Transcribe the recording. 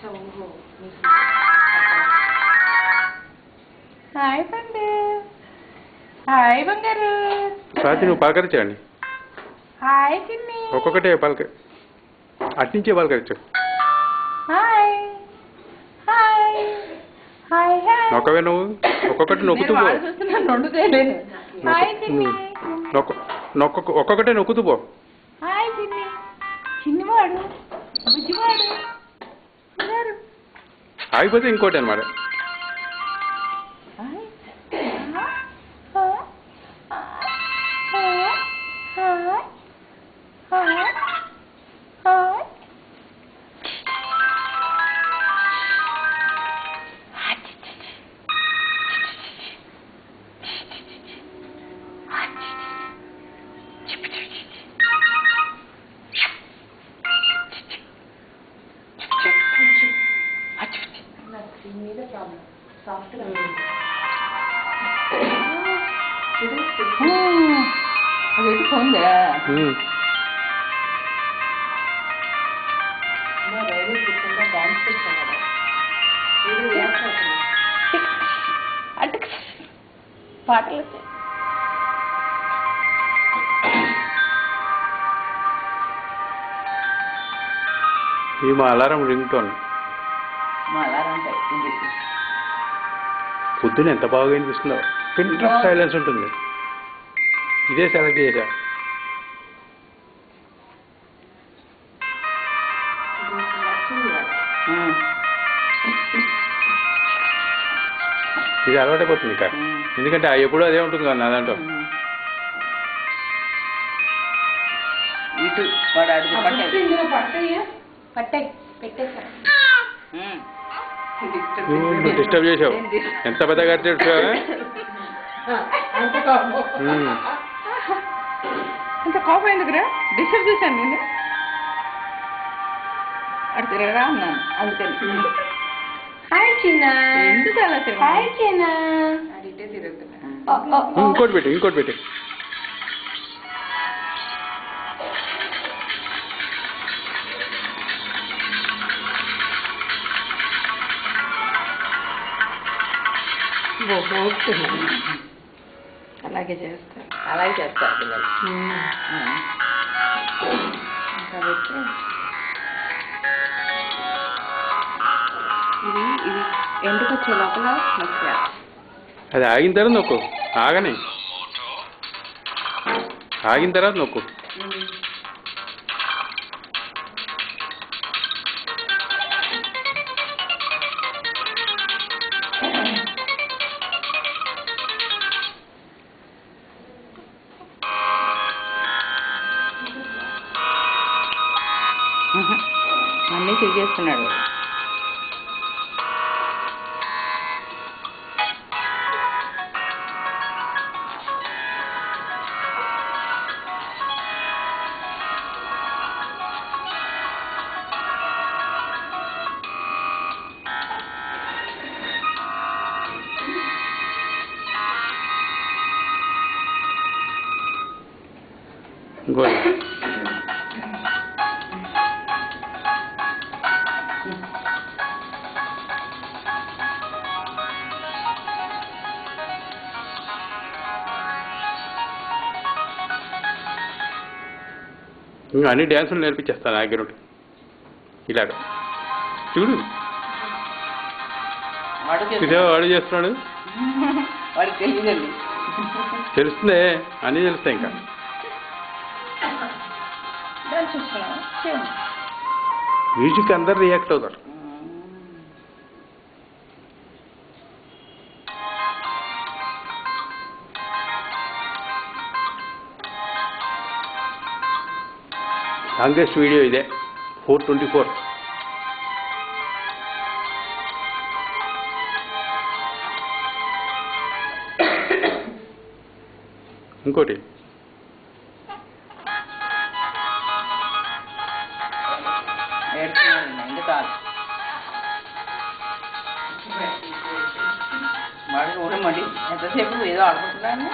Hi పండు. Hi బంగారు. స్వాతి నువ్వు పలకరించండి. హాయ్ చిన్ని. ఒక్కొక్కటే పలక అట్నుంచే పలకరించు. Hi hi hi hi. నొక్కవే నువ్వు ఒక్కొక్కటి నొక్కుతూ పో. హాయ్ చిన్ని. ఒక్కొక్కటే నొక్కుతూ పో. హాయ్ చిన్ని. చిన్నవాడు బుజ్జివాడు. ఆగిపోతే ఇంకోటి అనమాట. అది పొందా అటు పాటలు వచ్చాయి. ఇది మా అలారం రింగ్ టోన్. మా అలారం పొద్దున ఎంత బాగా వినిపిస్తుందో. పిన్ డ్రాప్ సైలెన్స్ ఉంటుంది. ఇదే సెలెక్ట్ చేశా. ఇది అలవాటైపోతుంది ఇక. ఎందుకంటే ఎప్పుడూ అదే ఉంటుంది కదా నా దాంట్లో. ఇటు నువ్వు డిస్టర్బ్ చేసావు. ఎంత పెద్దగా అరిచాడు. అంత కోపం ఎందుకురా? డిస్టర్బ్ చేశాను నేను. అటు తిరగరా అన్నాను అందుకని. హాయ్ చిన్న. ఎందుకు అలా తిరగ? హాయ్ చిన్న. అడిగితే తిరుగుతున్నా. ఇంకోటి పెట్టి ఇంకోటి పెట్టి. అలాగే చేస్తారు పిల్లలు. కాబట్టి ఇది ఎందుకు వచ్చే లోపల అది ఆగిన తర్వాత నొక్కు. ఆగని ఆగిన తర్వాత నొక్కు. అన్నీ తిరిగేస్తున్నాడు. ఇంకా అన్ని డ్యాన్సులు నేర్పించేస్తాను ఆగిరుడు. ఇలాగ చూడు ఇదే వాడు చేస్తున్నాడు. తెలుస్తుందే అన్నీ తెలుస్తాయి. ఇంకా మ్యూజిక్ అందరు రియాక్ట్ అవుతారు. లాంగెస్ట్ వీడియో ఇదే 424. ఇంకోటి వాడు చూడమండి ఎంతసేపు ఏదో ఆడుకుంటున్నాను.